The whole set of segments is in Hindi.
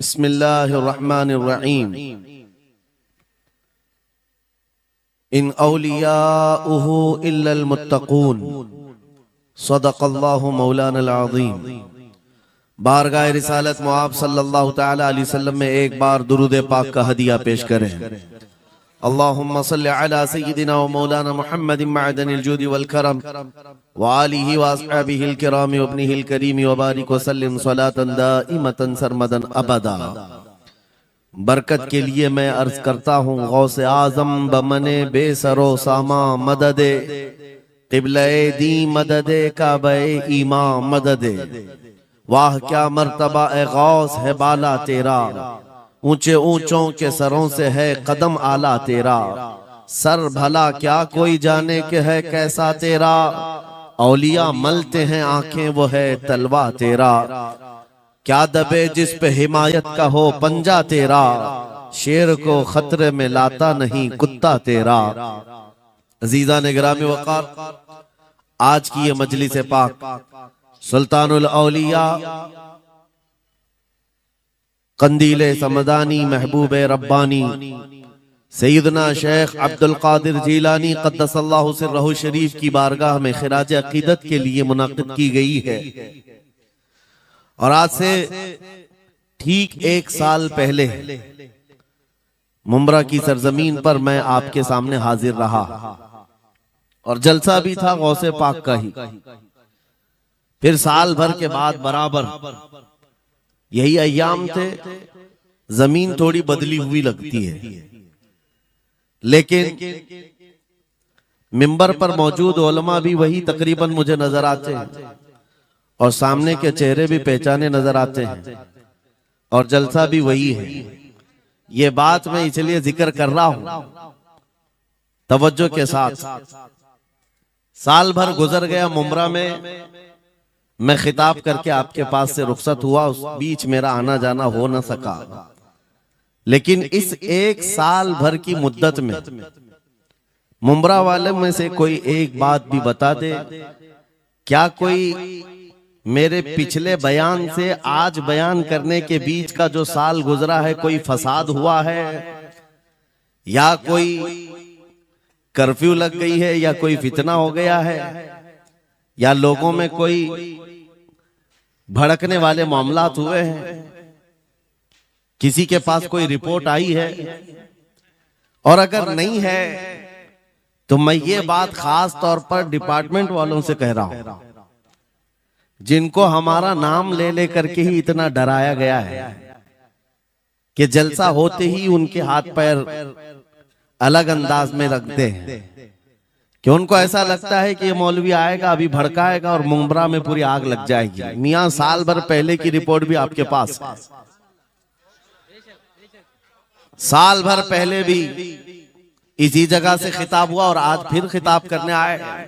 बिस्मिल्लाहिर्रहमानिर्रहीम। इन औलियाउहु इल्लल मुत्तकून। सदक़ल्लाहु मौलानल अज़ीम। बारगाह रिसालत मुआब सल्लल्लाहु तआला अलैहि वसल्लम में एक बार दुरूद पाक का हदिया पेश करें। अल्लाहुम्मा सल्लि अला सय्यिदिना व मौलाना मुहम्मदिन मअदनिल जूदि वल करम व आलिहि व अस्हाबिहिल किराम व इब्निहिल करीम व बारिक व सल्लिम सलातन दाइमतन सरमदन अबदा। बरकत के लिए मैं अर्ज करता हूँ गौसे आजम बमने बेसरो सामा मददे क़िबले दी मददे काबे ईमा मददे। वाह क्या मर्तबा ए गौस है बाला तेरा, ऊंचे ऊंचों के सरों से है कदम आला तेरा। सर भला क्या कोई जाने के है कैसा तेरा, औलिया मलते हैं आंखें वो है तलवा तेरा। क्या दबे जिस पे हिमायत का हो पंजा तेरा, शेर को खतरे में लाता नहीं कुत्ता तेरा। अजीजा ने गिरामी वक़ार, आज की ये मजलिस पाक सुल्तानुल औलिया कंदीले समदानी महबूब रब्बानी सैयदना शेख अब्दुल कादिर जीलानी क़द्दसल्लाहु सिर्रहु शरीफ की बारगाह में खिराज अकीदत के लिए मुनाक़िद की गई है। और आज से ठीक एक साल पहले मुंब्रा की सरजमीन पर मैं आपके सामने हाजिर रहा और जलसा भी था गौसे पाक का ही। फिर साल भर के बाद बराबर यही अय्याम थे। जमीन थोड़ी बदली हुई लगती है, लेकिन मिंबर पर मौजूद उलमा भी वही तकरीबन मुझे नजर आते हैं और सामने के चेहरे भी पहचाने नजर आते हैं और जलसा भी वही है। ये बात मैं इसलिए जिक्र कर रहा हूं तवज्जो के साथ। साल भर गुजर गया मुंब्रा में, मैं खिताब करके आपके पास से रुखसत हुआ, उस बीच मेरा आना जाना हो न सका। लेकिन इस एक साल भर की मुद्दत में मुंब्रा वाले में से कोई एक बात भी बता दे, क्या कोई मेरे पिछले बयान से आज बयान करने के बीच का जो साल गुजरा है कोई फसाद हुआ है, या कोई कर्फ्यू लग गई है, या कोई फितना हो गया है, या लोगों में कोई भड़कने वाले मामलात हुए हैं, किसी के पास कोई रिपोर्ट आई है? और अगर नहीं है तो मैं ये बात खास तौर पर डिपार्टमेंट वालों से कह रहा हूं, जिनको हमारा नाम ले लेकर के ही इतना डराया गया है कि जलसा होते ही उनके हाथ पैर अलग अंदाज में रखते हैं, कि उनको ऐसा लगता है कि ये मौलवी आएगा अभी भड़काएगा और मुंब्रा में पूरी आग लग जाएगी। मियां साल भर पहले की रिपोर्ट भी आपके पास है। साल भर पहले भी इसी जगह से खिताब हुआ और आज फिर खिताब करने आए।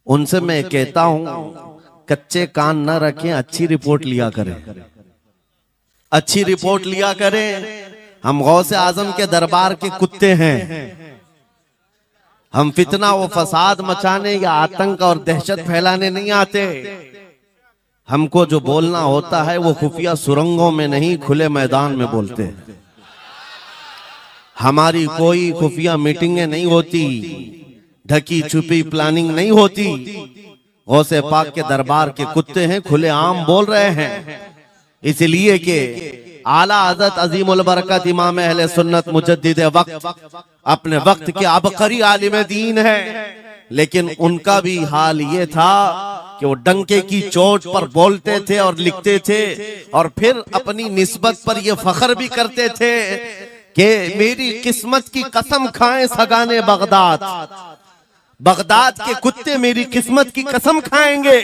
उनसे मैं कहता हूं कच्चे कान न रखें, अच्छी रिपोर्ट लिया करें, अच्छी रिपोर्ट लिया करें। हम गौसे आजम के दरबार के कुत्ते हैं। हम फितना व फसाद मचाने या आतंक और दहशत फैलाने नहीं आते। हमको जो बोलना होता है वो खुफिया सुरंगों में नहीं, खुले मैदान में बोलते हैं। हमारी कोई खुफिया मीटिंगें नहीं होती, ढकी छुपी प्लानिंग नहीं होती। गौसे पाक के दरबार के कुत्ते हैं, खुले आम बोल रहे हैं। इसलिए कि आला हज़रत अजीमुल बरकत इमाम अहले सुन्नत मुजद्दिद वक्त अपने वक्त के अबकरी आलिम दीन है, लेकिन उनका भी हाल ये था कि वो डंके की चोट पर बोलते थे और लिखते थे और फिर अपनी निस्बत पर ये फख्र भी करते थे कि मेरी किस्मत की कसम खाएं सगाने बगदाद, बगदाद के कुत्ते मेरी किस्मत की कसम खाएंगे।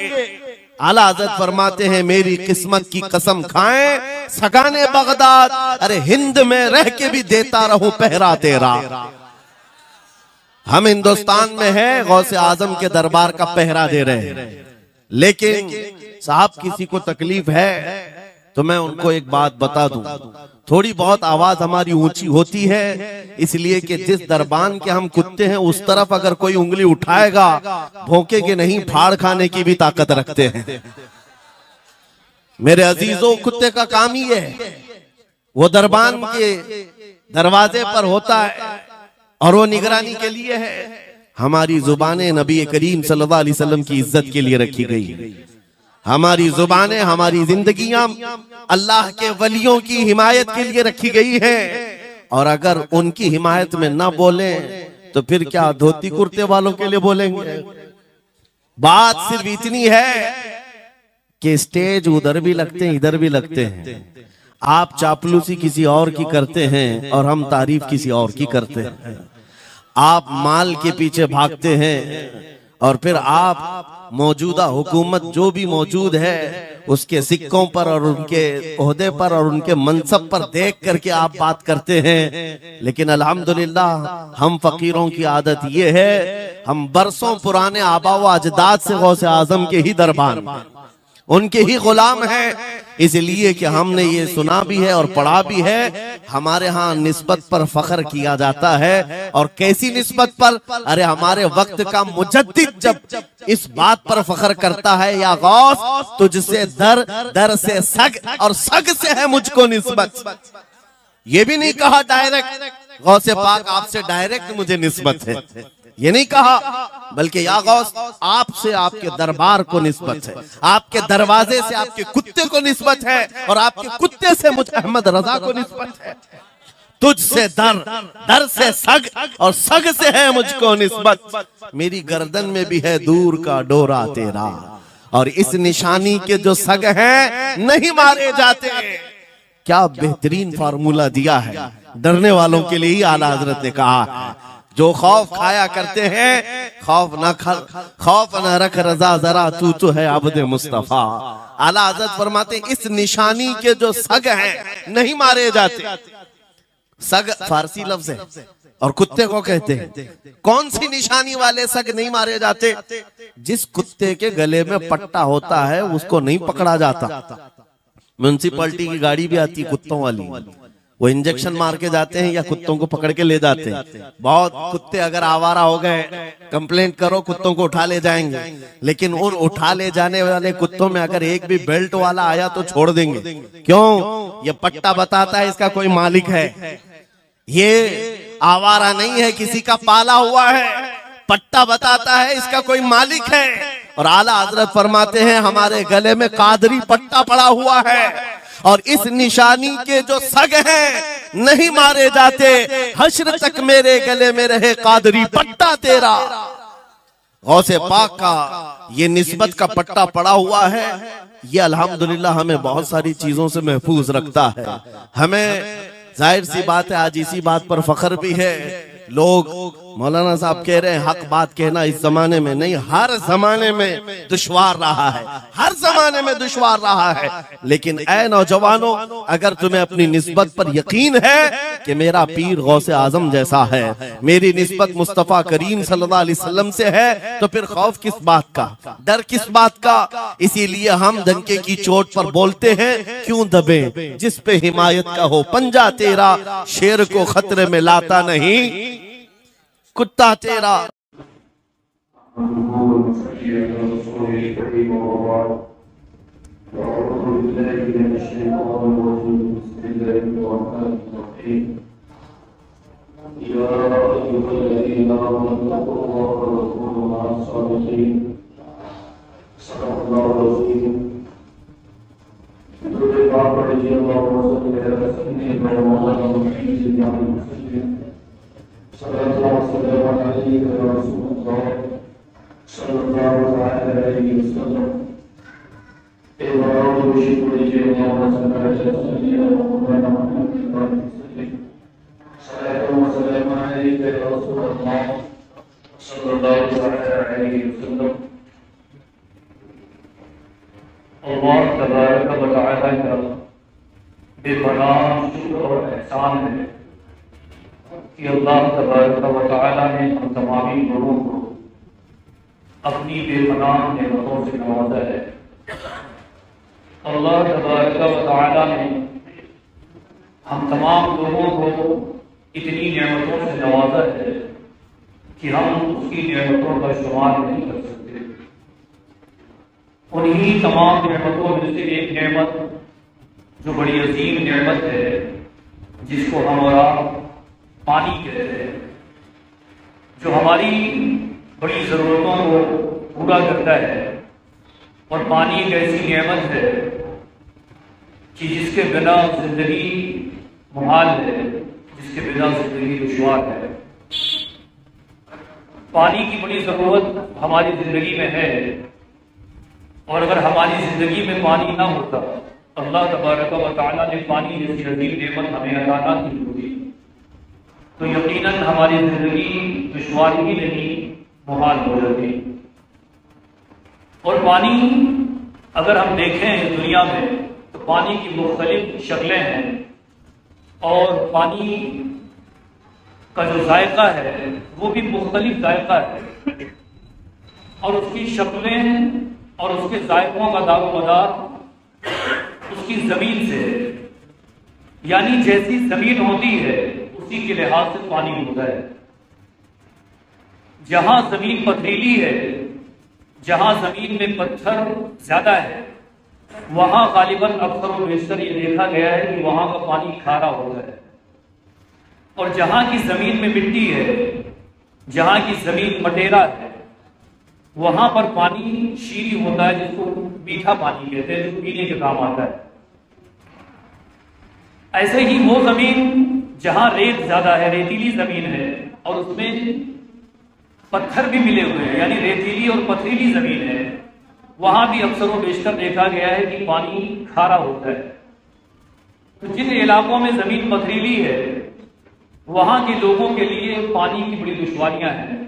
आला हज़रत फरमाते हैं मेरी किस्मत की कसम खाएं सगाने बगदाद, अरे हिंद में रह के भी देता रहूं पहरा तेरा। हम हिंदुस्तान में हैं, गौसे आजम के दरबार का पहरा दे रहे हैं। लेकिन साहब किसी को तकलीफ है तो मैं उनको एक बात बता दूं, थोड़ी बहुत आवाज हमारी ऊंची होती है इसलिए कि जिस दरबान के हम कुत्ते हैं उस तरफ अगर कोई उंगली उठाएगा भौंकेगे नहीं, फाड़ खाने की भी ताकत रखते हैं। मेरे अजीजों, कुत्ते का काम ही है वो दरबान के दरवाजे पर होता है और वो निगरानी के लिए है। हमारी जुबानें नबी करीम सल्लल्लाहु अलैहि वसल्लम की इज्जत के लिए रखी गई। हमारी जुबानें, हमारी जिंदगियां अल्लाह के वलियों की हिमायत के लिए रखी गई है। और अगर उनकी हिमायत में ना बोले तो फिर क्या धोती कुर्ते वालों के लिए बोलेंगे? बात सिर्फ इतनी है कि स्टेज उधर भी लगते हैं, इधर भी लगते हैं। आप चापलूसी किसी और की करते हैं और हम तारीफ किसी और की करते हैं। आप माल के पीछे भागते हैं और फिर आप मौजूदा हुकूमत जो भी मौजूद है उसके सिक्कों पर और उनके ओहदे पर और उनके मनसब पर देख करके आप बात करते हैं। लेकिन अल्हम्दुलिल्लाह हम फकीरों की आदत ये है, हम बरसों पुराने आबा व अजदाद से गौसे आजम के ही दरबान, उनके ही गुलाम हैं। इसलिए कि हमने ये सुना भी है और पढ़ा भी है, हमारे यहाँ निस्बत पर फख्र किया जाता है। और कैसी निस्बत पर? अरे हमारे वक्त का मुजद्दिद जब इस बात पर फख्र करता है, या गौस तुझसे दर, दर से सग और सग से है मुझको निस्बत। ये भी नहीं कहा डायरेक्ट गौसे पाक आपसे डायरेक्ट मुझे निस्बत है, ये नहीं कहा, बल्कि या गौस आपसे आपके दरबार को निस्बत है, आपके दरवाजे से आपके कुत्ते को निस्बत है और आपके कुत्ते से मुझ अहमद रजा को निस्बत है। तुझसे दर, दर से सग और सग से है मुझको निस्बत। मेरी गर्दन में भी है दूर का डोरा तेरा, और इस निशानी के जो सग हैं नहीं मारे जाते। क्या बेहतरीन फार्मूला दिया है डरने वालों के लिए ही आला हजरत ने कहा है। जो खौफ खाया करते हैं, खौफ न रख रजा जरा तू तो है अब्द मुस्तफा। आला हजरत फरमाते इस निशानी के जो सग हैं नहीं मारे जाते। सग फारसी लफ्ज है और कुत्ते को कहते हैं। कौन सी निशानी वाले सग नहीं मारे जाते? जिस कुत्ते के गले में पट्टा होता है उसको नहीं पकड़ा जाता। म्युनिसिपैलिटी की गाड़ी भी आती है कुत्तों वाली, वो इंजेक्शन मार के जाते हैं या कुत्तों को पकड़ के ले जाते हैं। बहुत कुत्ते अगर आवारा हो गए, कंप्लेंट करो, कुत्तों को उठा ले जाएंगे। लेकिन उन उठा ले जाने वाले कुत्तों में अगर एक भी बेल्ट वाला आया तो छोड़ देंगे। क्यों? ये पट्टा बताता है इसका कोई मालिक है, ये आवारा नहीं है, किसी का पाला हुआ है। पट्टा बताता है इसका कोई मालिक है। और आला हजरत फरमाते हैं हमारे गले में कादरी पट्टा पड़ा हुआ है और इस निशानी के जो सग हैं नहीं मारे जाते। हश्र तक मेरे गले में रहे कादरी पट्टा तेरा। गौसे पाक का ये निस्बत का पट्टा पड़ा हुआ है। ये अल्हम्दुलिल्लाह हमें बहुत सारी चीजों से महफूज रखता है। हमें जाहिर सी बात है आज इसी बात पर फख्र भी है। लोग मौलाना साहब कह रहे हैं हक बात कहना इस जमाने में नहीं, हर जमाने में दुश्वार रहा है, हर जमाने में दुश्वार रहा है। लेकिन ऐ नौजवानों, अगर तुम्हें अपनी निस्बत पर यकीन है कि मेरा पीर गौसे आजम जैसा है, मेरी निस्बत मुस्तफा करीम सल्लल्लाहु अलैहि वसल्लम से है, तो फिर खौफ किस बात का, डर किस बात का? इसीलिए हम डंके की चोट पर बोलते हैं, क्यों दबे जिस पे हिमायत का हो पंजा तेरा। शेर को खतरे में लाता नहीं कुत्ता तेरा। बेपनाह शुक्र और एहसान है कि अल्लाह तबारक व तआला ने हम तमामी लोगों को अपनी बेपनाह नेमतों से नवाजा है। अल्लाह तबारक व तआला ने हम तमाम लोगों को इतनी नेमतों से नवाजा है कि हम उसकी नेमतों का शुमार नहीं कर सकते। उन्हीं तमाम नेमतों में से एक नेमत जो बड़ी अजीम नेमत है जिसको हम और आप पानी कहते हैं, जो हमारी बड़ी ज़रूरतों को पूरा करता है। और पानी एक ऐसी नेमत है कि जिसके बिना जिंदगी मुहाल है, जिसके बिना जिंदगी दुश्वार है। पानी की बड़ी ज़रूरत हमारी ज़िंदगी में है, और अगर हमारी ज़िंदगी में पानी ना होता, अल्लाह तबारक व तआला ने पानी जैसी अजीम नेमत हमें अता ना की होती, तो यकीनन हमारी ज़िंदगी दुश्वार ही नहीं मुहाल हो जाती। और पानी अगर हम देखें इस दुनिया में तो पानी की मुख्तलिफ शक्लें हैं, और पानी का जो जायका है वो भी मुख्तलिफ जायका है, और उसकी शक्लें और उसके जायकों का दारोमदार उसकी ज़मीन से, यानी जैसी ज़मीन होती है उसी के लिहाज से पानी होता है। जहां ज़मीन पथरीली है, जहां ज़मीन में पत्थर ज़्यादा है, वहां गालिबन अक्सर और बेशतर ये देखा गया है कि वहां का पानी खारा होता है। और जहां की ज़मीन में मिट्टी है, जहां की ज़मीन मटेरा है, वहां पर पानी शीरी होता है, जिसको मीठा पानी कहते हैं, जो पीने के काम आता है। ऐसे ही वो ज़मीन जहां रेत ज्यादा है, रेतीली ज़मीन है, और उसमें पत्थर भी मिले हुए हैं, यानी रेतीली और पथरीली ज़मीन है, वहां भी अक्सर व बेशतर देखा गया है कि पानी खारा होता है। तो जिन इलाकों में ज़मीन पथरीली है, वहां के लोगों के लिए पानी की बड़ी दुश्वारियां हैं।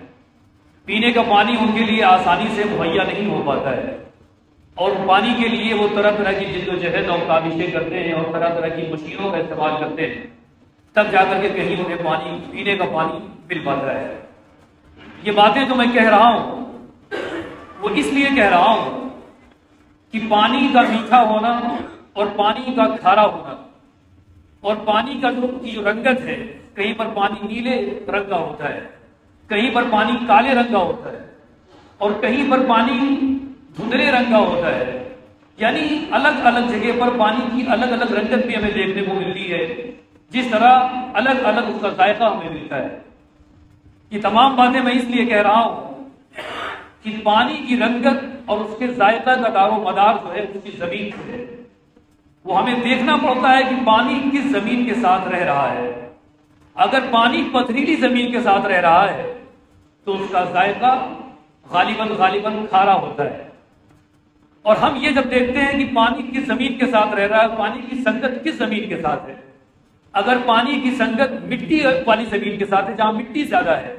पीने का पानी उनके लिए आसानी से मुहैया नहीं हो पाता है, और पानी के लिए वो तरह तरह की जिद्दोजहद और काविशें करते हैं, और तरह तरह की मशीनों का इस्तेमाल करते हैं, तब जाकर के कहीं उन्हें पानी, पीने का पानी मिल पाता है। ये बातें जो मैं कह रहा हूं वो इसलिए कह रहा हूं कि पानी का मीठा होना और पानी का खारा होना, और पानी का जो रंगत है, कहीं पर पानी नीले रंग का होता है, कहीं पर पानी काले रंग का होता है, और कहीं पर पानी धुंधले रंग का होता है। यानी अलग अलग जगह पर पानी की अलग अलग रंगत भी हमें देखने को मिलती है, जिस तरह अलग अलग उसका जायका हमें मिलता है। ये तमाम बातें मैं इसलिए कह रहा हूं कि पानी की रंगत और उसके जायका का दारो मदार जो है उसकी जमीन से है। वो हमें देखना पड़ता है कि पानी किस जमीन के साथ रह रहा है। अगर पानी पथरीली जमीन के साथ रह रहा है तो उसका जायका गालिबन खारा होता है। और हम ये जब देखते हैं कि पानी किस जमीन के साथ रह रहा है, पानी की संगत किस जमीन के साथ है, अगर पानी की संगत मिट्टी वाली जमीन के साथ है, जहां मिट्टी ज्यादा है,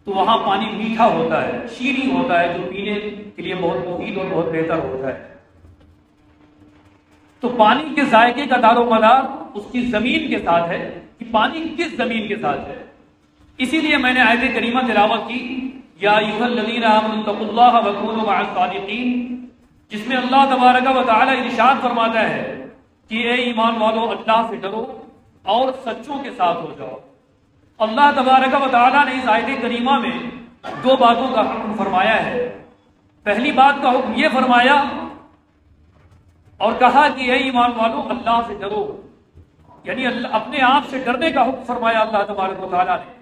तो वहां पानी मीठा होता है, शीरी होता है, जो पीने के लिए बहुत मुफीद और बहुत बेहतर होता है। तो पानी के जायके का दारोमदार उसकी जमीन के साथ है कि पानी किस जमीन के साथ है। इसीलिए मैंने आयत करीमा तिलावत की, या अय्युहल्लज़ीना आमनू तक़ुल्लाह व कूनू मअस सादिक़ीन, जिसमें अल्लाह तबारक व तआला इरशाद फरमाता है कि ए ईमान वालों, अल्लाह से डरो और सच्चों के साथ हो जाओ। अल्लाह तबारक व तआला ने इस आयत करीमा में दो बातों का हुक्म फरमाया है। पहली बात का हुक्म यह फरमाया और कहा कि ए ईमान वालों, अल्लाह से डरो, यानी अपने आप से डरने का हुक्म फरमाया अल्लाह तबारक व तआला ने।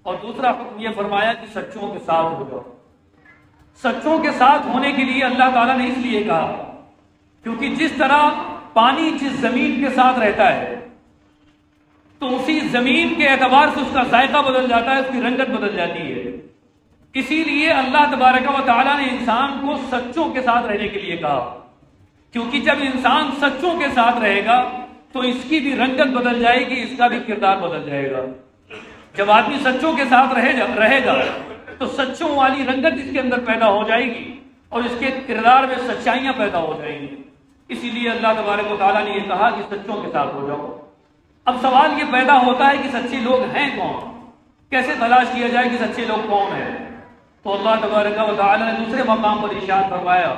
और दूसरा हुक्म यह फरमाया कि सच्चों के साथ हो जाओ। सच्चों के साथ होने के लिए अल्लाह ताला ने इसलिए कहा क्योंकि जिस तरह पानी जिस जमीन के साथ रहता है तो उसी जमीन के एतबार से उसका जायका बदल जाता है, उसकी रंगत बदल जाती है। इसीलिए अल्लाह तबारक व तआला ने इंसान को सच्चों के साथ रहने के लिए कहा, क्योंकि जब इंसान सच्चों के साथ रहेगा तो इसकी भी रंगत बदल जाएगी, इसका भी किरदार बदल जाएगा। जब आदमी सच्चों के साथ रहेगा तो सच्चों वाली रंगत इसके अंदर पैदा हो जाएगी और इसके किरदार में सच्चाइयां पैदा हो जाएंगी। इसीलिए अल्लाह तबारक व तआला ने यह कहा कि सच्चों के साथ हो जाओ। अब सवाल ये पैदा होता है कि सच्चे लोग हैं कौन, कैसे तलाश किया जाए कि सच्चे लोग कौन है। तो अल्लाह तबारक व तआला ने दूसरे मकाम पर इरशाद फरमाया,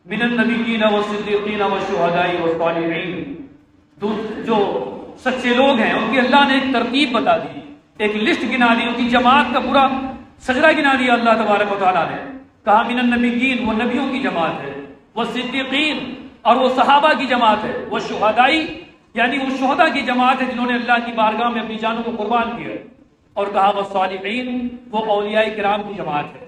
मिनन नबिय्यीन व सिद्दीकीन व शुहदाई व सालिहीन, जो सच्चे लोग हैं उनकी अल्लाह ने एक तरतीब बता दी, एक लिस्ट गिना दी, उनकी जमात का पूरा सजरा गिना दिया अल्लाह तबारक व तआला ने। कहा मिनन नबिय्यीन, वो नबियों की जमात है, वो सिद्दीकीन और वो सहाबा की जमात है, वो शुहदाई यानी वो शोहदा की जमात है जिन्होंने अल्लाह की बारगाह में अपनी जानों को कुर्बान किया। और कहा वस्सालिहीन, वो औलिया किराम की जमात है।